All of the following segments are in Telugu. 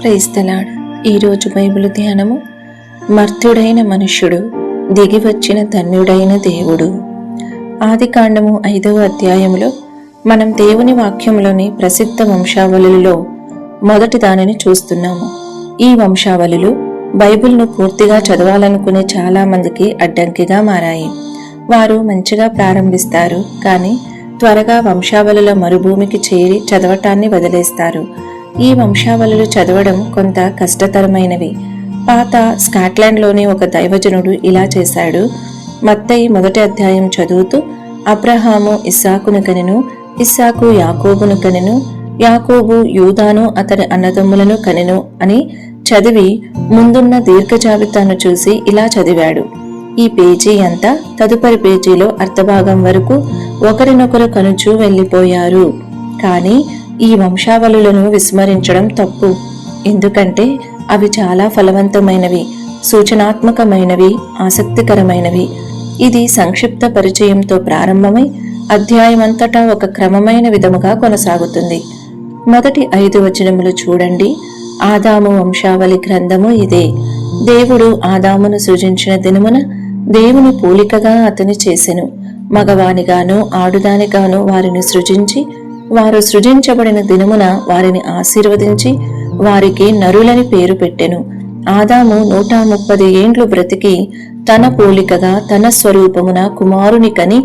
Praise the Lord. ఈరోజు బైబిల్ ధ్యానము, మర్త్యుడైన మనుష్యుడు దిగి వచ్చిన ధన్యుడైన దేవుడు. ఆదికాండము 5వ అధ్యాయములో మనం దేవుని వాక్యంలోని ప్రసిద్ధ వంశావళులలో మొదటి దానిని చూస్తున్నాము. ఈ వంశావళులు బైబిల్ను పూర్తిగా చదవాలనుకునే చాలా మందికి అడ్డంకిగా మారాయి. వారు మంచిగా ప్రారంభిస్తారు, కానీ త్వరగా వంశావళుల మరుభూమికి చేరి చదవటాన్ని వదిలేస్తారు. ఈ వంశావళులు చదవడం కొంత కష్టతరమైనవి. పాత స్కాట్లాండ్లోని ఒక దైవజనుడు ఇలా చేశాడు. మత్తయి 1వ అధ్యాయం చదువుతూ, అబ్రహాము ఇస్సాకును కనెను, ఇస్సాకు యాకోబును కనెను, యాకోబు యూదాను అతని అన్నదమ్ములను కనెను అని చదివి ముందున్న దీర్ఘ జాబితాను చూసి ఇలా చదివాడు. ఈ పేజీ అంతా తదుపరి పేజీలో అర్ధభాగం వరకు ఒకరినొకరు కనుచూ వెళ్ళిపోయారు. కానీ ఈ వంశావళులను విస్మరించడం తప్పు. ఎందుకంటే అవి చాలా ఫలవంతమైనవి, సూచనాత్మకమైనవి, ఆసక్తికరమైనవి. ఇది సంక్షిప్త పరిచయంతో ప్రారంభమై అధ్యాయమంతటా ఒక క్రమమైన విధముగా కొనసాగుతుంది. మొదటి 5 వచనములు చూడండి. ఆదాము వంశావళి గ్రంథము ఇదే. దేవుడు ఆదామును సృజించిన దినమున దేవుని పోలికగా అతని చేసెను. మగవానిగాను ఆడుదానిగాను వారిని సృజించి, వారు సృజించబడిన దినమున వారిని ఆశీర్వదించి వారికి నరులని పేరు పెట్టెను. ఆదాము 130 ఏండ్లు బ్రతికి తన పోలికగా తన స్వరూపమున కుమారుని కని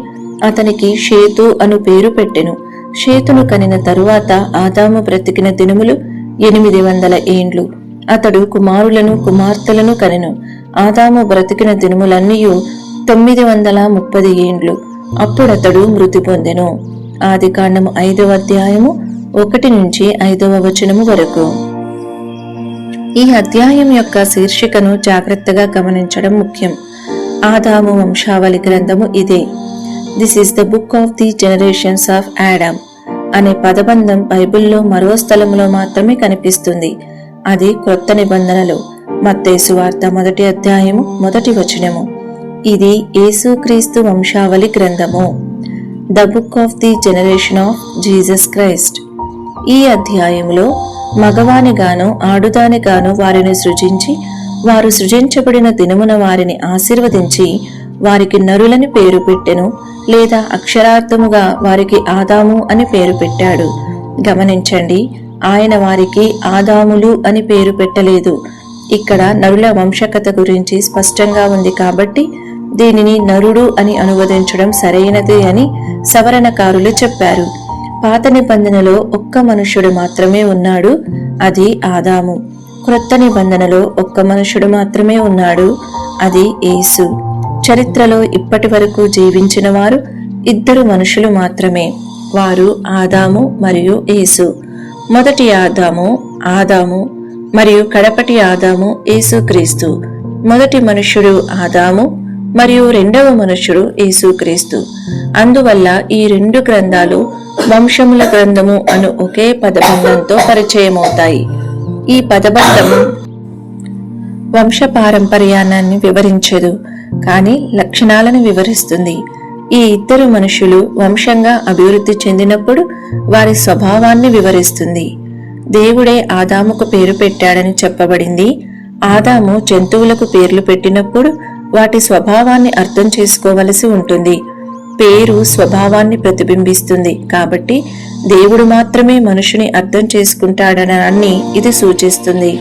అతనికి షేతు అను పేరు పెట్టెను. షేతును కనిన తరువాత ఆదాము బ్రతికిన దినములు 800 ఏండ్లు. అతడు కుమారులను కుమార్తెలను కనెను. ఆదాము బ్రతికిన దినములన్నీయు 930 ఏండ్లు. అప్పుడతడు మృతి పొందెను. ఆదికాండము 5వ అధ్యాయము 1 నుంచి 5వ వచనము వరకు. ఈ అధ్యాయం యొక్క శీర్షికను జాగ్రత్తగా గమనించడం ముఖ్యం. ఆదాము వంశావళి గ్రంథము ఇదే. This is the book of the generations of Adam అనే పదబంధం బైబిల్లో మరో స్థలములో మాత్రమే కనిపిస్తుంది. అది క్రొత్త నిబంధనలు. మత్తయి సువార్త 1వ అధ్యాయము 1వ వచనము. ఇది యేసుక్రీస్తు వంశావళి గ్రంథము. The book of the generation of Jesus Christ. ఈ అధ్యాయంలో మగవానిగాను ఆడుదానిగాను వారిని సృజించి, వారు సృజించబడిన దినమున వారిని ఆశీర్వదించి వారికి నరులని పేరు పెట్టెను, లేదా అక్షరార్థముగా వారికి ఆదాము అని పేరు పెట్టాడు. గమనించండి, ఆయన వారికి ఆదాములు అని పేరు పెట్టలేదు. ఇక్కడ నరుల వంశకథ గురించి స్పష్టంగా ఉంది కాబట్టి దీనిని నరుడు అని అనువదించడం సరైనది అని సవరణకారులు చెప్పారు. పాత నిబంధనలో ఒక్క మనుష్యుడు మాత్రమే ఉన్నాడు, అది ఆదాము. క్రొత్త నిబంధనలో ఒక్క మనుష్యుడు మాత్రమే ఉన్నాడు, అది యేసు. చరిత్రలో ఇప్పటి వరకు జీవించిన వారు 2 మనుషులు మాత్రమే. వారు ఆదాము మరియు యేసు. మొదటి ఆదాము మరియు కడపటి ఆదాము యేసుక్రీస్తు. మొదటి మనుష్యుడు ఆదాము మరియు రెండవ మనుష్యుడు యేసుక్రీస్తు. అందువల్ల ఈ 2 గ్రంథాలు వంశముల గ్రంథము అను ఒకే పదబంధంతో పరిచయమవుతాయి. ఈ పదబంధం వంశపారంపర్యాన్ని వివరించదు, కానీ లక్షణాలను వివరిస్తుంది. ఈ 2 మనుషులు వంశంగా అభివృద్ధి చెందినప్పుడు వారి స్వభావాన్ని వివరిస్తుంది. దేవుడే ఆదాముకు పేరు పెట్టాడని చెప్పబడింది. ఆదాము జంతువులకు పేర్లు పెట్టినప్పుడు వాటి స్వభావాన్ని అర్థం చేసుకోవలసి ఉంటుంది. పేరు స్వభావాన్ని ప్రతిబింబిస్తుంది, కాబట్టి దేవుడు మాత్రమే మనుషుని అర్థం చేసుకుంటాడనని ఇది సూచిస్తుంది.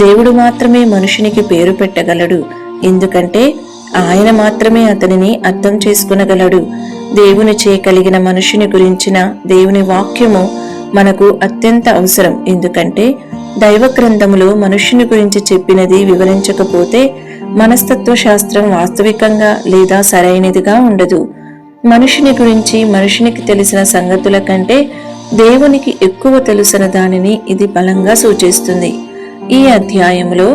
దేవుడు మాత్రమే మనుషునికి పేరు పెట్టగలడు, ఎందుకంటే ఆయన మాత్రమే అతనిని అర్థం చేసుకునగలడు. దేవునిచే కలిగిన మనుషుని గురించిన దేవుని వాక్యము మనకు అత్యంత అవసరం. ఎందుకంటే దైవ గ్రంథములో మనుష్యుని గురించి చెప్పినది వివరించకపోతే మనస్తత్వ శాస్త్రం వాస్తవికంగా లేదా సరైనదిగా ఉండదు. మనుషుని గురించి మనుషునికి తెలిసిన సంగతుల కంటే దేవునికి ఎక్కువ తెలుసిన దానిని ఇది బలంగా సూచిస్తుంది. ఈ అధ్యాయంలో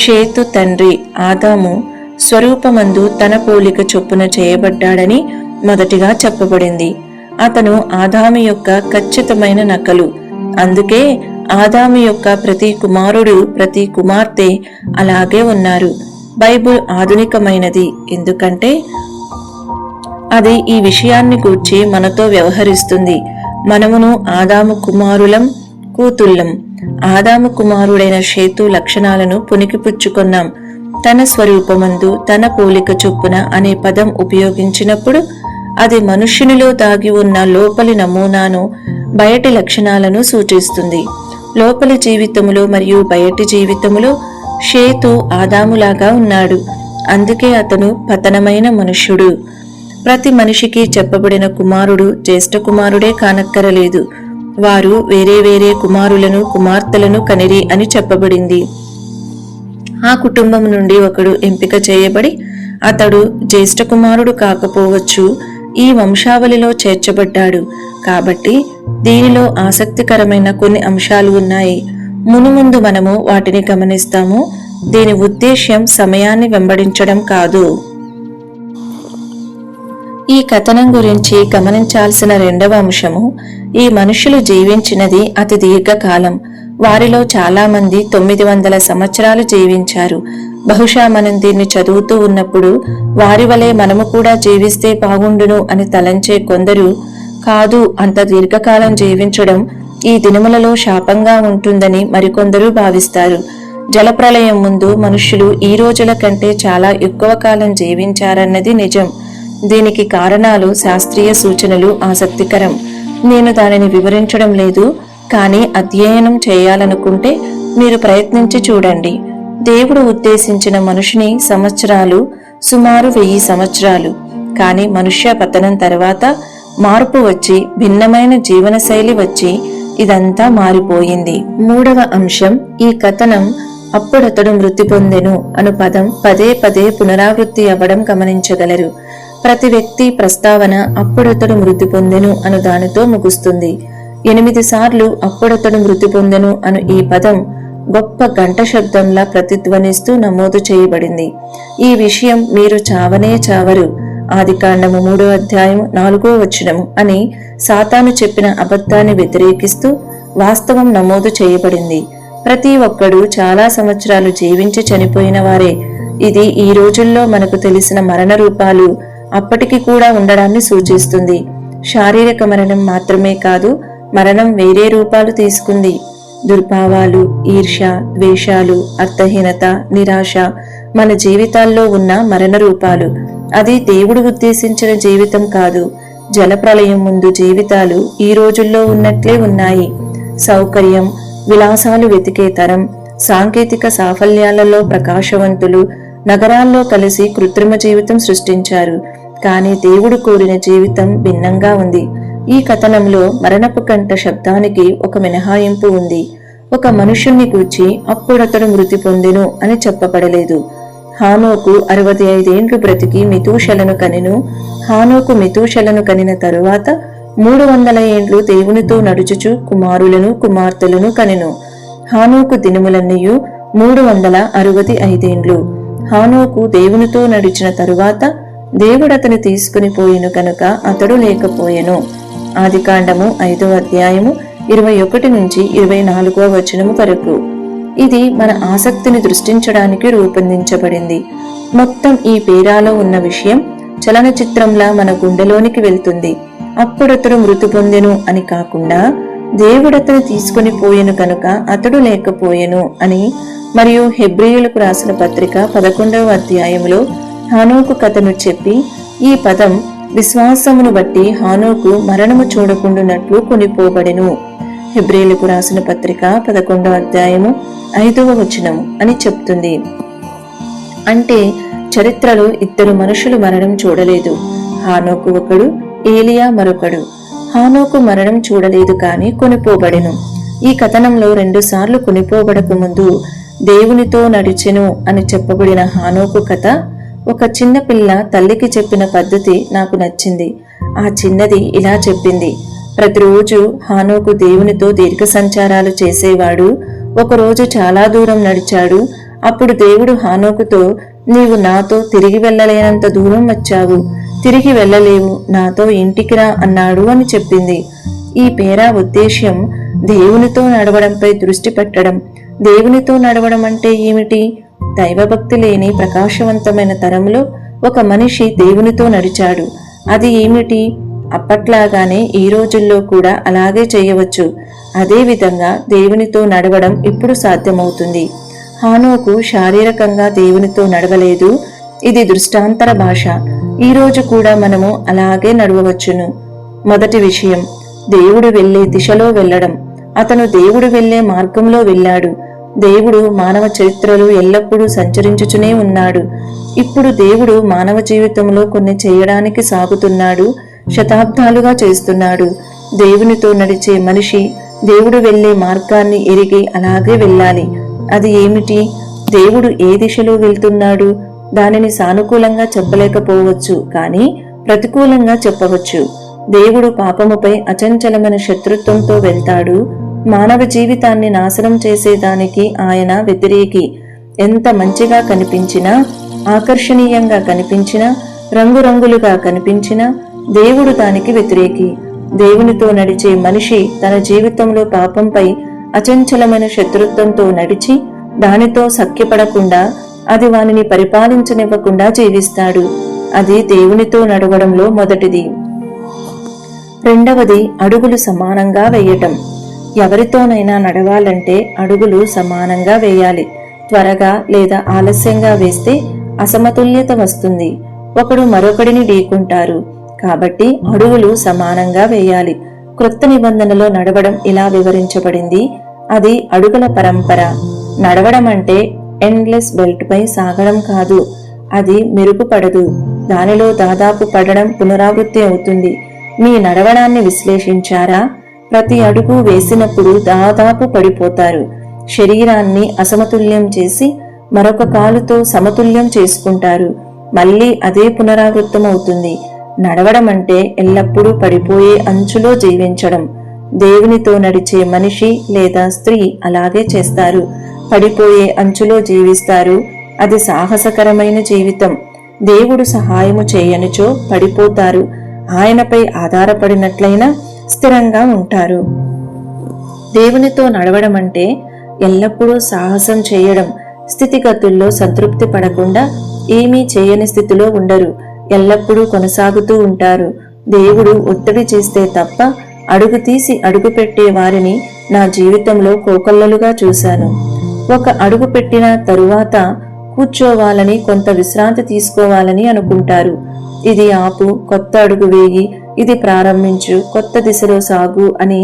షేతు తండ్రి ఆదాము స్వరూపమందు తన పోలిక చొప్పున చేయబడ్డాడని మొదటిగా చెప్పబడింది. అతను ఆదాము యొక్క ఖచ్చితమైన నకలు. అందుకే ఆదాము యొక్క ప్రతి కుమారుడు ప్రతి కుమార్తె అలాగే ఉన్నారు. బైబిల్ ఆధునికమైనది, ఎందుకంటే అది ఈ విషయాన్ని గూర్చి మనతో వ్యవహరిస్తుంది. మనమును ఆదాము కుమారులం కూతుళ్ళం. ఆదాము కుమారుడైన షేతు లక్షణాలను పుణికిపుచ్చుకొన్నాం. తన స్వరూపమందు తన పోలిక చొప్పున అనే పదం ఉపయోగించినప్పుడు అది మనుష్యునిలో దాగి ఉన్న లోపలి నమూనాను, బయటి లక్షణాలను సూచిస్తుంది. లోపలి జీవితములో మరియు బయటి జీవితములో షేతు ఆదాములాగా ఉన్నాడు. అందుకే అతను పతనమైన మనుష్యుడు. ప్రతి మనిషికి చెప్పబడిన కుమారుడు జ్యేష్ఠ కుమారుడే కానక్కరలేదు. వారు వేరే వేరే కుమారులను కుమార్తెలను కనిరి అని చెప్పబడింది. ఆ కుటుంబం నుండి ఒకడు ఎంపిక చేయబడి అతడు జ్యేష్ఠ కుమారుడు కాకపోవచ్చు, ఈ వంశావళిలో చేర్చబడ్డాడు. కాబట్టి దీనిలో ఆసక్తికరమైన కొన్ని అంశాలు ఉన్నాయి. మునుముందు మనము వాటిని గమనిస్తాము. దీని ఉద్దేశ్యం సమయాన్ని వెంబడించడం కాదు. ఈ కథనం గురించి గమనించాల్సిన రెండవ అంశము, ఈ మనుషులు జీవించినది అతి దీర్ఘకాలం. వారిలో చాలా మంది 900 సంవత్సరాలు జీవించారు. బహుశా మనం దీన్ని చదువుతూ ఉన్నప్పుడు వారి వలె మనము కూడా జీవిస్తే బాగుండును అని తలంచే కొందరు, కాదు, అంత దీర్ఘకాలం జీవించడం ఈ దినములలో శాపంగా ఉంటుందని మరికొందరు భావిస్తారు. జలప్రళయం ముందు మనుష్యులు ఈ రోజుల కంటే చాలా ఎక్కువ కాలం జీవించారన్నది నిజం. దీనికి కారణాలు, శాస్త్రీయ సూచనలు ఆసక్తికరం. నేను దానిని వివరించడం లేదు, కానీ అధ్యయనం చేయాలనుకుంటే మీరు ప్రయత్నించి చూడండి. దేవుడు ఉద్దేశించిన మనుషుని సంవత్సరాలు సుమారు 1000 సంవత్సరాలు. కానీ మనుష్య పతనం తర్వాత మార్పు వచ్చి, భిన్నమైన జీవనశైలి వచ్చి ఇదంతా మారిపోయింది. మూడవ అంశం, ఈ కథనం అప్పుడతడు మృతి పొందెను అను పదం పదే పదే పునరావృత్తి అవ్వడం గమనించగలరు. ప్రతి వ్యక్తి ప్రస్తావన అప్పుడతడు మృతి పొందెను అను దానితో ముగుస్తుంది. 8 సార్లు అప్పుడతడు మృతి పొందెను అను ఈ పదం గొప్ప గంట శబ్దంలా ప్రతిధ్వనిస్తూ నమోదు చేయబడింది. ఈ విషయం మీరు చావనే చావరు, ఆదికాండము 3వ అధ్యాయం 4వ వచనము అని సాతాను చెప్పిన అబద్ధాన్ని వ్యతిరేకిస్తూ వాస్తవం నమోదు చేయబడింది. ప్రతి ఒక్కడు చాలా సంవత్సరాలు జీవించి చనిపోయిన వారే. ఇది ఈ రోజుల్లో మనకు తెలిసిన మరణ రూపాలు అప్పటికి కూడా ఉండడాన్ని సూచిస్తుంది. శారీరక మరణం మాత్రమే కాదు, మరణం వేరే రూపాలు తీసుకుంది. దుర్భావాలు, ఈర్ష్య, ద్వేషాలు, అర్థహీనత, నిరాశ మన జీవితాల్లో ఉన్న మరణ రూపాలు. అది దేవుడు ఉద్దేశించిన జీవితం కాదు. జలప్రళయం ముందు జీవితాలు ఈ రోజుల్లో ఉన్నట్లే ఉన్నాయి. సౌకర్యం, విలాసాలు వెతికే తరం, సాంకేతిక సాఫల్యాలలో ప్రకాశవంతులు నగరాల్లో కలిసి కృత్రిమ జీవితం సృష్టించారు. కానీ దేవుడు కోరిన జీవితం భిన్నంగా ఉంది. ఈ కథనంలో మరణపు కంట శబ్దానికి ఒక మినహాయింపు ఉంది. ఒక మనుష్యుణ్ణి గూర్చి అప్పుడతడు మృతి పొందెను అని చెప్పబడలేదు. హానోకు 65 ఏండ్లు బ్రతికి మెతూషలను కనెను. హానోకు మెతూషలను కనిన తరువాత 300 ఏండ్లు దేవునితో నడుచుచు కుమారులను కుమార్తెలను కనెను. హానోకు దినములన్నయు 365 ఏండ్లు. హానోకు దేవునితో నడిచిన తరువాత దేవుడతని తీసుకుని పోయెను కనుక అతడు లేకపోయెను. ఆదికాండము 5వ అధ్యాయము 21 నుంచి 24వ వచనము వరకు. ఇది మన ఆసక్తిని దృష్టించడానికి రూపొందించబడింది. మొత్తం ఈ పేరాలో ఉన్న విషయం చలనచిత్రంలా మన గుండెలోనికి వెళ్తుంది. అప్పుడతడు మృతి పొందెను అని కాకుండా దేవుడతని తీసుకుని పోయెను కనుక అతడు లేకపోయెను అని, మరియు హెబ్రీయులకు రాసిన పత్రిక 11వ అధ్యాయములో హానోకు కథను చెప్పి ఈ పదం విశ్వాసమును బట్టి హానోకు మరణము చూడకుండునట్లు కొనిపోబడెను. హెబ్రీయులకు రాసిన పత్రిక 11వ అధ్యాయము 5వ వచనము అని చెప్తుంది. అంటే చరిత్రలో 2 మనుషులు మరణం చూడలేదు. హానోకు ఒకడు, ఏలియా మరొకడు. హానోకు మరణం చూడలేదు కాని కొనిపోబడెను. ఈ కథనంలో 2 సార్లు కొనిపోబడక ముందు దేవునితో నడిచెను అని చెప్పబడిన హానోకు కథ, ఒక చిన్న పిల్ల తల్లికి చెప్పిన పద్ధతి నాకు నచ్చింది. ఆ చిన్నది ఇలా చెప్పింది: ప్రతిరోజు హానోకు దేవునితో దీర్ఘ సంచారాలు చేసేవాడు. ఒకరోజు చాలా దూరం నడిచాడు. అప్పుడు దేవుడు హానోకుతో, నీవు నాతో తిరిగి వెళ్ళలేనంత దూరం వచ్చావు, తిరిగి వెళ్ళలేవు, నాతో ఇంటికి రా అన్నాడు అని చెప్పింది. ఈ పేరా ఉద్దేశ్యం దేవునితో నడవడంపై దృష్టి పెట్టడం. దేవునితో నడవడం అంటే ఏమిటి? దైవభక్తి లేని ప్రకాశవంతమైన తరంలో ఒక మనిషి దేవునితో నడిచాడు. అది ఏమిటి? అప్పట్లాగానే ఈ రోజుల్లో కూడా అలాగే చేయవచ్చు. అదేవిధంగా దేవునితో నడవడం ఇప్పుడు సాధ్యమవుతుంది. హానోకు శారీరకంగా దేవునితో నడవలేదు. ఇది దృష్టాంతర భాష. ఈరోజు కూడా మనము అలాగే నడవవచ్చును. మొదటి విషయం, దేవుడు వెళ్లే దిశలో వెళ్లడం. అతను దేవుడు వెళ్లే మార్గంలో వెళ్ళాడు. దేవుడు మానవ చరిత్రలో ఎల్లప్పుడూ సంచరించుచునే ఉన్నాడు. ఇప్పుడు దేవుడు మానవ జీవితంలో కొన్ని చేయడానికి సాగుతున్నాడు. శతాబ్దాలుగా చేస్తున్నాడు. దేవునితో నడిచే మనిషి దేవుడు వెళ్లే మార్గాన్ని ఎరిగి అలాగే వెళ్ళాలి. అది ఏమిటి? దేవుడు ఏ దిశలో వెళ్తున్నాడు? దానిని సానుకూలంగా చెప్పలేకపోవచ్చు, కానీ ప్రతికూలంగా చెప్పవచ్చు. దేవుడు పాపముపై అచంచలమైన శత్రుత్వంతో వెళ్తాడు. మానవ జీవితాన్ని నాశనం చేసేదానికి ఆయన వ్యతిరేకి. ఎంత మంచిగా కనిపించినా, ఆకర్షణీయంగా కనిపించినా, రంగురంగులుగా కనిపించినా దేవుడు దానికి వ్యతిరేకి. దేవునితో నడిచే మనిషి తన జీవితంలో పాపంపై అచంచలమైన శత్రుత్వంతో నడిచి దానితో సఖ్యపడకుండా, అది వానిని పరిపాలించనివ్వకుండా జీవిస్తాడు. అది దేవునితో నడవడంలో మొదటిది. రెండవది, అడుగులు సమానంగా వేయటం. ఎవరితోనైనా నడవాలంటే అడుగులు సమానంగా వేయాలి. త్వరగా లేదా ఆలస్యంగా వేస్తే అసమతుల్యత వస్తుంది. ఒకడు మరొకడిని ఢీకుంటారు. కాబట్టి అడుగులు సమానంగా వేయాలి. క్రొత్త నిబంధనలో నడవడం ఇలా వివరించబడింది. అది అడుగుల పరంపర. నడవడం అంటే ఎండ్లెస్ బెల్ట్ పై సాగడం కాదు. అది మెరుగుపడదు. దానిలో దాదాపు పడడం పునరావృత్తి అవుతుంది. మీ నడవడాన్ని విశ్లేషించారా? ప్రతి అడుగు వేసినప్పుడు దాదాపు పడిపోతారు. శరీరాన్ని అసమతుల్యం చేసి మరొక కాలుతో సమతుల్యం చేసుకుంటారు. మళ్ళీ అదే పునరావృతం అవుతుంది. నడవడం అంటే ఎల్లప్పుడూ పడిపోయే అంచులో జీవించడం. దేవునితో నడిచే మనిషి లేదా స్త్రీ అలాగే చేస్తారు. పడిపోయే అంచులో జీవిస్తారు. అది సాహసకరమైన జీవితం. దేవుడు సహాయము చేయనిచో పడిపోతారు. ఆయనపై ఆధారపడినట్లయినా స్థిరంగా ఉంటారు. దేవునితో నడవడం అంటే ఎల్లప్పుడూ సాహసం చేయడం. స్థితిగతుల్లో సంతృప్తి పడకుండా ఏమీ చేయని స్థితిలో ఉండరు. ఎల్లప్పుడూ కొనసాగుతూ ఉంటారు. దేవుడు ఒత్తిడి చేస్తే తప్ప అడుగు తీసి అడుగు పెట్టే వారిని నా జీవితంలో కోకొల్లలుగా చూశాను. ఒక అడుగు పెట్టిన తరువాత కూర్చోవాలని, కొంత విశ్రాంతి తీసుకోవాలని అనుకుంటారు. ఇది ఆపు, కొత్త అడుగు వేయి, ఇది ప్రారంభించు, కొత్త దిశలో సాగు అని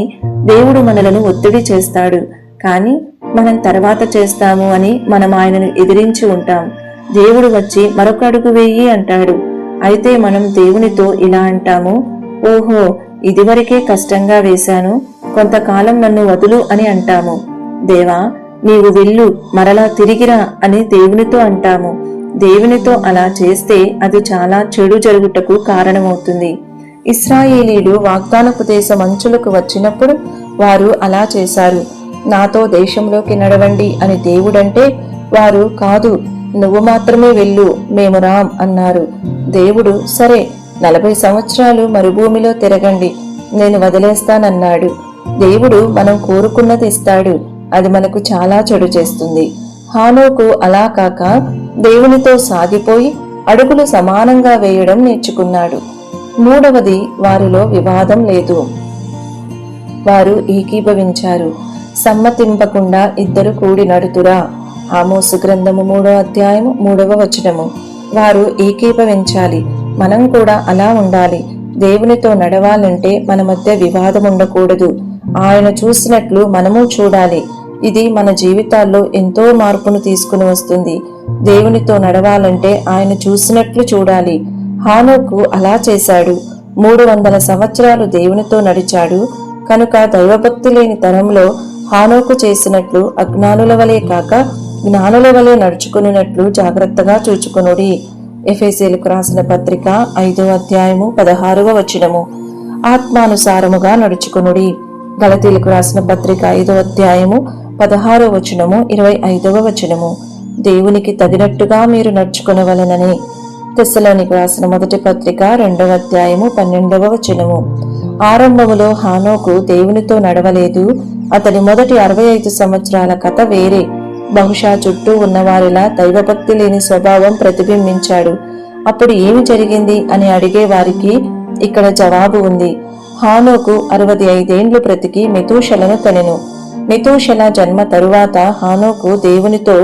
దేవుడు మనలను ఒత్తిడి చేస్తాడు. కానీ మనం తర్వాత చేస్తాము అని మనం ఆయనను ఎదిరించి ఉంటాం. దేవుడు వచ్చి మరొక అడుగు వేయి అంటాడు. అయితే మనం దేవునితో ఇలా అంటాము, ఓహో, ఇదివరకే కష్టంగా వేశాను, కొంతకాలం నన్ను వదులు అని అంటాము. దేవా, నీవు వెళ్ళు, మరలా తిరిగిరా అని దేవునితో అంటాము. దేవునితో అలా చేస్తే అది చాలా చెడు జరుగుటకు కారణమవుతుంది. ఇశ్రాయేలీలు వాగ్దానపు దేశం అంచులకు వచ్చినప్పుడు వారు అలా చేశారు. నాతో దేశంలోకి నడవండి అని దేవుడంటే వారు, కాదు, నువ్వు మాత్రమే వెళ్ళు, మేము రాం అన్నారు. దేవుడు, సరే, 40 సంవత్సరాలు మరుభూమిలో తిరగండి, నేను వదిలేస్తానన్నాడు. దేవుడు మనం కోరుకున్నది ఇస్తాడు. అది మనకు చాలా చెడు చేస్తుంది. హానోకు అలా కాక దేవునితో సాగిపోయి అడుగులు సమానంగా వేయడం నేర్చుకున్నాడు. మూడవది, వారిలో వివాదం లేదు. వారు ఏకీభవించారు. సమ్మతింపకుండా ఇద్దరు కూడి నడుతురా. ఆమోసు గ్రంథము 3వ అధ్యాయము 3వ వచనము. వారు ఏకీభవించాలి. మనం కూడా అలా ఉండాలి. దేవునితో నడవాలంటే మన మధ్య వివాదం ఉండకూడదు. ఆయన చూసినట్లు మనము చూడాలి. ఇది మన జీవితాల్లో ఎంతో మార్పును తీసుకుని వస్తుంది. దేవునితో నడవాలంటే ఆయన చూసినట్లు చూడాలి. హానోకు అలా చేశాడు. 300 సంవత్సరాలు దేవునితో నడిచాడు. కనుక దైవభక్తి లేని తరంలో హానోకు చేసినట్లు అజ్ఞానుల వలె కాక జ్ఞానుల వలె నడుచుకున్నట్లు జాగ్రత్తగా చూచుకొనుడి. ఎఫెసీయులకు రాసిన పత్రిక 5వ అధ్యాయము 16వ వచనము. ఆత్మానుసారముగా నడుచుకొనుడి. గలతీయులకు రాసిన పత్రిక 5వ అధ్యాయము 16వ వచనము, 25వ వచనము. దేవునికి తగినట్టుగా మీరు నడుచుకొనవలెనని. తెస్సలోనికి రాసిన మొదటి పత్రిక 2వ అధ్యాయము 12వ వచనము. ఆరంభములో హానోకు దేవునితో నడవలేదు. అతని మొదటి 65 సంవత్సరాల కథ వేరే. బహుశా చుట్టూ ఉన్నవారిలా దైవభక్తి లేని స్వభావం ప్రతిబింబించాడు. అప్పుడు ఏమి జరిగింది అని అడిగే వారికి ఇక్కడ జవాబు ఉంది. హానోకు 65 బ్రతికి మెతూషలను కనెను. మెతూషల జన్మ తరువాత హానోకు దేవునితో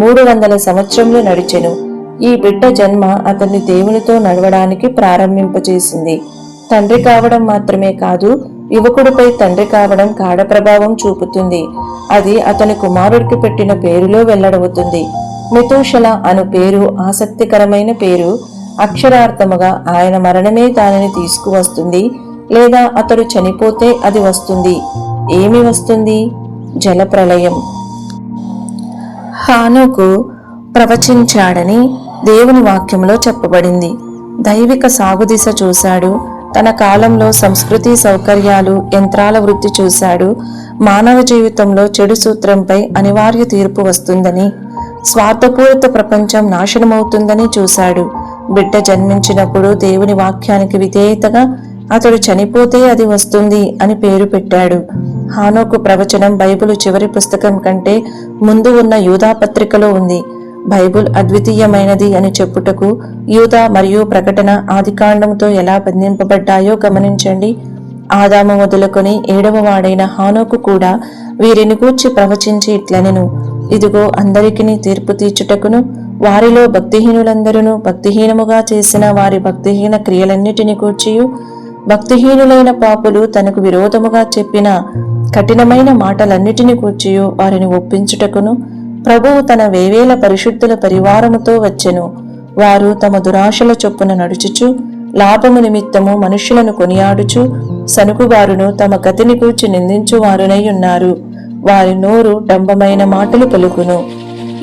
300 సంవత్సరములు నడిచెను. ఈ బిడ్డ జన్మ అతన్ని దేవునితో నడవడానికి ప్రారంభింపచేసింది. తండ్రి కావడం మాత్రమే కాదు, యువకుడిపై తండ్రి కావడం గాఢ ప్రభావం చూపుతుంది. అది అతని కుమారుడికి పెట్టిన పేరులో వెల్లడవుతుంది. మెతూషల అను పేరు ఆసక్తికరమైన పేరు. అక్షరార్థముగా ఆయన మరణమే దానిని తీసుకువస్తుంది, లేదా అతడు చనిపోతే అది వస్తుంది. ఏమి వస్తుంది? జలప్రళయం. హానోకు ప్రవచించాడని దేవుని వాక్యంలో చెప్పబడింది. దైవిక సాగుదిశ చూశాడు. తన కాలంలో సంస్కృతి సౌకర్యాలు, యంత్రాల వృద్ధి చూశాడు. మానవ జీవితంలో చెడు సూత్రంపై అనివార్య తీర్పు వస్తుందని, స్వార్థపూరిత ప్రపంచం నాశనమవుతుందని చూశాడు. బిడ్డ జన్మించినప్పుడు దేవుని వాక్యానికి విధేయతగా అతడు చనిపోతే అది వస్తుంది అని పేరు పెట్టాడు. హానోకు ప్రవచనం బైబిలు చివరి పుస్తకం కంటే ముందు ఉన్న యూదా పత్రికలో ఉంది. బైబిల్ అద్వితీయమైనది అని చెప్పుటకు యూదా మరియు ప్రకటన ఆదికాండముతో ఎలా బంధింపబడ్డాయో గమనించండి. ఆదాము మొదలుకొని 7వ వాడైన హానోకు కూడా వీరిని గూర్చి ప్రవచించి ఇట్లనెను, ఇదిగో అందరికిని తీర్పు తీర్చుటకును వారిలో భక్తిహీనులందరూ భక్తిహీనముగా చేసిన వారి భక్తిహీన క్రియలన్నిటిని గూర్చియు భక్తిహీనులైన పాపులు తనకు విరోధముగా చెప్పిన కఠినమైన మాటలన్నిటిని గూర్చియు వారిని ఒప్పించుటకును ప్రభువు తన వేవేల పరిశుద్ధుల పరివారముతో వచ్చెను. వారు తమ దురాశల చొప్పున నడుచుచు లాభము నిమిత్తము మనుష్యులను కొనియాడుచు సనుకువారును తమ గతిని గూర్చి నిందించువారునై ఉన్నారు. వారి నోరు డంబమైన మాటలు పలుకును.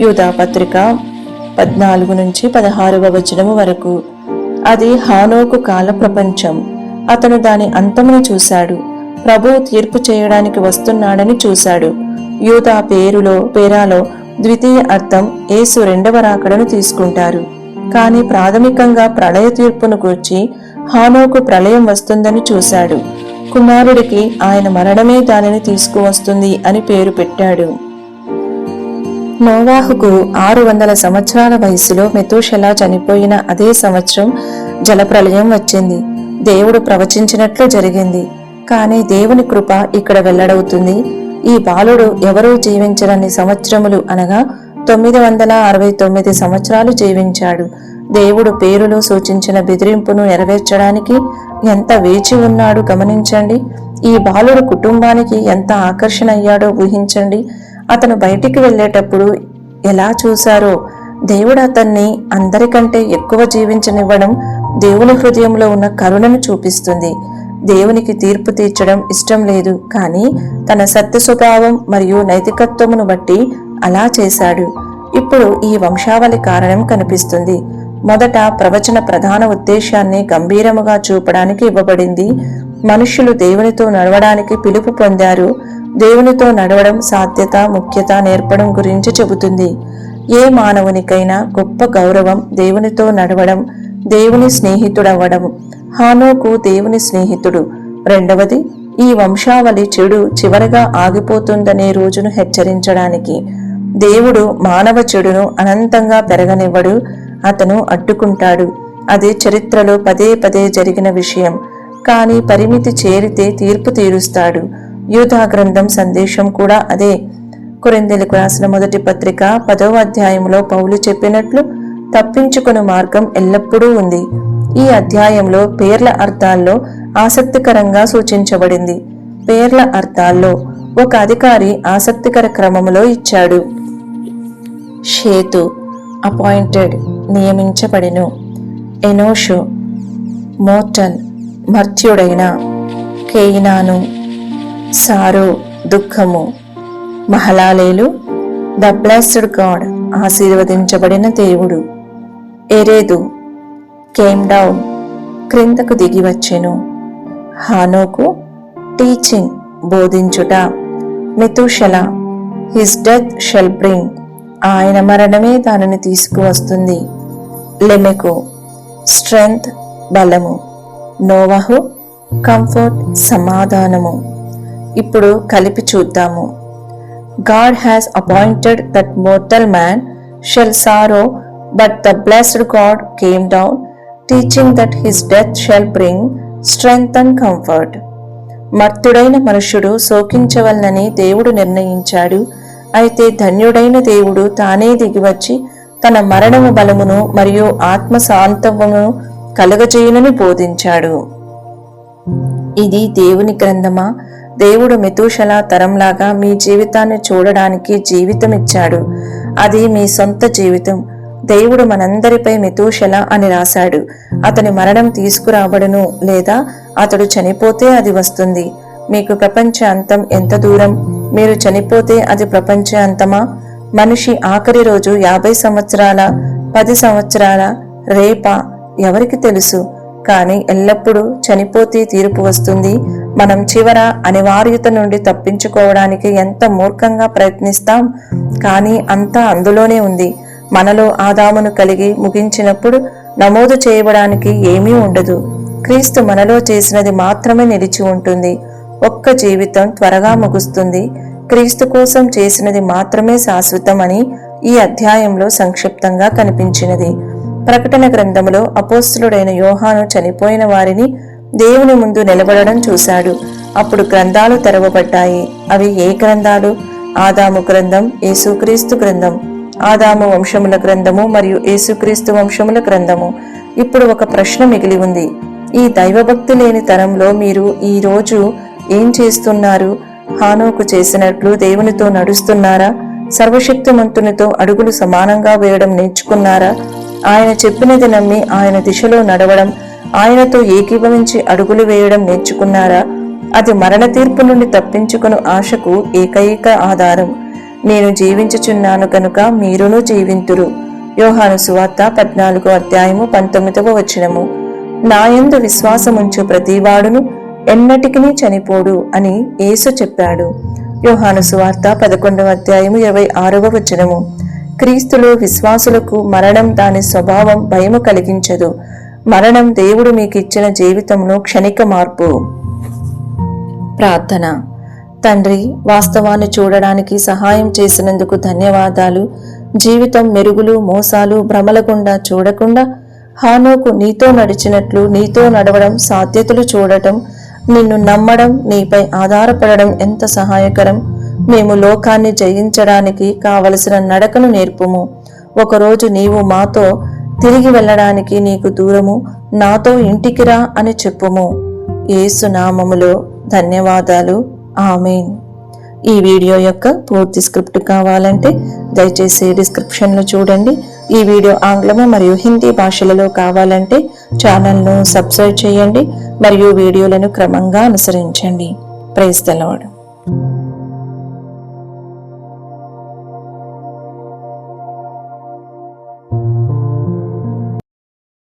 యూదా పత్రిక 14-16వ వచనము వరకు. అది హానోకు కాల ప్రపంచం. అతను దాని అంతమును చూశాడు. ప్రభువు తీర్పు చేయడానికి వస్తున్నాడని చూశాడు. యూదా పేరాలో ద్వితీయ అర్థం యేసు 2వ రాకడను తీసుకుంటారు. కానీ ప్రాథమికంగా ప్రళయ తీర్పును గూర్చి హానోకు ప్రళయం వస్తుందని చూశాడు. కుమారుడికి ఆయన మరణమే దానిని తీసుకువస్తుంది అని పేరు పెట్టాడు. నోవాహుకు 600 సంవత్సరాల వయసులో మెతూషెల చనిపోయిన అదే సంవత్సరం జలప్రళయం వచ్చింది. దేవుడు ప్రవచించినట్లు జరిగింది. కానీ దేవుని కృప ఇక్కడ వెల్లడవుతుంది. ఈ బాలుడు ఎవరూ జీవించరని సంవత్సరములు అనగా 969 సంవత్సరాలు జీవించాడు. దేవుడు పేరులో సూచించిన బెదిరింపును నెరవేర్చడానికి ఎంత వేచి ఉన్నాడు గమనించండి. ఈ బాలుడు కుటుంబానికి ఎంత ఆకర్షణ అయ్యాడో ఊహించండి. అతను బయటికి వెళ్ళేటప్పుడు ఎలా చూశారో. దేవుడు అతన్ని అందరికంటే ఎక్కువ జీవించనివ్వడం దేవుని హృదయంలో ఉన్న కరుణను చూపిస్తుంది. దేవునికి తీర్పు తీర్చడం ఇష్టం లేదు, కానీ తన సత్య స్వభావం మరియు నైతికత్వమును బట్టి అలా చేశాడు. ఇప్పుడు ఈ వంశావళి కారణం కనిపిస్తుంది. మొదట ప్రవచన ప్రధాన ఉద్దేశాన్ని గంభీరముగా చూపడానికి ఇవ్వబడింది. మనుష్యులు దేవునితో నడవడానికి పిలుపు పొందారు. దేవునితో నడవడం సాధ్యత, ముఖ్యత నేర్పడం గురించి చెబుతుంది. ఏ మానవునికైనా గొప్ప గౌరవం దేవునితో నడవడం, దేవుని స్నేహితుడవ్వడం. హానోకు దేవుని స్నేహితుడు. రెండవది, ఈ వంశావళి చెడు చివరగా ఆగిపోతుందనే రోజును హెచ్చరించడానికి. దేవుడు మానవ చెడును అనంతంగా పెరగనివ్వడు, అతను అడ్డుకుంటాడు. అది చరిత్రలో పదే పదే జరిగిన విషయం. కానీ పరిమితి చేరితే తీర్పు తీరుస్తాడు. యూదా గ్రంథం సందేశం కూడా అదే. కొరింథీయులకు రాసిన మొదటి పత్రిక 10వ అధ్యాయంలో పౌలు చెప్పినట్లు తప్పించుకుని మార్గం ఎల్లప్పుడూ ఉంది. ఈ అధ్యాయంలో పేర్ల అర్థాల్లో ఆసక్తికరంగా సూచించబడింది. పేర్ల అర్థాల్లో ఒక అధికారి ఆసక్తికర క్రమములో ఇచ్చాడు. షేతు అపాయింటెడ్, నియమించబడెను. ఎనోషు మోర్టల్, మర్త్యుడైన. కేయినాను, సారో దుఃఖము. మహలాలేలు ద బ్లెస్డ్ గాడ్, ఆశీర్వదించబడిన దేవుడు. ఎరేదు కేమ్ డౌన్, క్రిందకు దిగి వచ్చెను. హానోకు టీచింగ్, బోధించుట. Methuselah his death shall bring, ఆయన మరణమే దానిని తీసుకువస్తుంది. లెమెకు స్ట్రెంగ్త్, బలము. నోవహు కంఫర్ట్, సమాధానము. ఇప్పుడు కలిపి చూద్దాము. God has appointed that mortal man shall sorrow, but the blessed God came down, teaching that his death shall bring strength and comfort. మర్త్యుడైన మనుష్యుడు శోకించవలనని దేవుడు నిర్ణయించాడు. అయితే ధన్యుడైన దేవుడు తానే దిగివచ్చి తన మరణము బలమును మరియు ఆత్మ శాంతమును కలుగజేయునని బోధించాడు. ఇది దేవుని గ్రంథమా? దేవుడు మెతూషల తరంలాగా మీ జీవితాన్ని చూడడానికి జీవితమిచ్చాడు. అది మీ సొంత జీవితం. దేవుడు మనందరిపై మెతూషల అని రాశాడు. అతని మరణం తీసుకురాబడును, లేదా అతడు చనిపోతే అది వస్తుంది. మీకు ప్రపంచ అంతం ఎంత దూరం? మీరు చనిపోతే అది ప్రపంచ అంతమా? మనిషి ఆఖరి రోజు 50 సంవత్సరాల, 10 సంవత్సరాల, రేపా? ఎవరికి తెలుసు? కానీ ఎల్లప్పుడూ చనిపోతే తీర్పు వస్తుంది. మనం చివర అనివార్యత నుండి తప్పించుకోవడానికి ఎంత మూర్ఖంగా ప్రయత్నిస్తాం. కానీ అంతా అందులోనే ఉంది. మనలో ఆదామును కలిగి ముగించినప్పుడు నమోదు చేయబడానికి ఏమీ ఉండదు. క్రీస్తు మనలో చేసినది మాత్రమే నిలిచి ఉంటుంది. ఒక్క జీవితం త్వరగా ముగుస్తుంది. క్రీస్తు కోసం చేసినది మాత్రమే శాశ్వతం అని ఈ అధ్యాయంలో సంక్షిప్తంగా కనిపించినది. ప్రకటన గ్రంథములో అపోస్తలుడైన యోహాను చనిపోయిన వారిని దేవుని ముందు నిలబడడం చూశాడు. అప్పుడు గ్రంథాలు తెరవబడ్డాయి. అవి ఏ గ్రంథాలు? ఆదాము గ్రంథం, యేసుక్రీస్తు గ్రంథం. ఆదాము వంశముల గ్రంథము మరియు యేసుక్రీస్తు వంశముల గ్రంథము. ఇప్పుడు ఒక ప్రశ్న మిగిలి ఉంది. ఈ దైవభక్తి లేని తరంలో మీరు ఈ రోజు ఏం చేస్తున్నారు? హానోకు చేసినట్లు దేవునితో నడుస్తున్నారా? సర్వశక్తిమంతునితో అడుగులు సమానంగా వేయడం నేర్చుకున్నారా? ఆయన చెప్పినది నమ్మి ఆయన దిశలో నడవడం, ఆయనతో ఏకీభవించి అడుగులు వేయడం నేర్చుకున్నారా? అది మరణ తీర్పు నుండి తప్పించుకుని ఆశకు ఏకైక ఆధారం. నేను జీవించుచున్నాను కనుక మీరును జీవింతురు. యోహాను సువార్త 14వ అధ్యాయము 19వ వచనము. నాయందు విశ్వాసముంచు ప్రతివాడును ఎన్నటికినీ చనిపోడు అని యేసు చెప్పాడు. యోహాను సువార్త 11వ అధ్యాయము 26వ వచనము. క్రీస్తులో విశ్వాసులకు మరణం దాని స్వభావం భయము కలిగించదు. మరణం దేవుడు మీకు ఇచ్చిన జీవితంలో క్షణిక మార్పు. ప్రార్థన. తండ్రి, వాస్తవాన్ని చూడడానికి సహాయం చేసినందుకు ధన్యవాదాలు. జీవితం మెరుగులు, మోసాలు, భ్రమల గుండా చూడకుండా హానోకు నీతో నడిచినట్లు నీతో నడవడం, సాధ్యతలు చూడటం, నిన్ను నమ్మడం, నీపై ఆధారపడడం ఎంత సహాయకరం. మేము లోకాన్ని జయించడానికి కావలసిన నడకను నేర్పుము. ఒకరోజు నీవు మాతో తిరిగి వెళ్ళడానికి నీకు దూరము, నాతో ఇంటికి రా అని చెప్పుము. యేసు నామములో ధన్యవాదాలు. ఆమేన్. ఈ వీడియో యొక్క పూర్తి స్క్రిప్ట్ కావాలంటే దయచేసి డిస్క్రిప్షన్లో చూడండి. ఈ వీడియో ఆంగ్లము మరియు హిందీ భాషలలో కావాలంటే ఛానల్ను సబ్స్క్రైబ్ చేయండి మరియు వీడియోలను క్రమంగా అనుసరించండి. Praise the lord.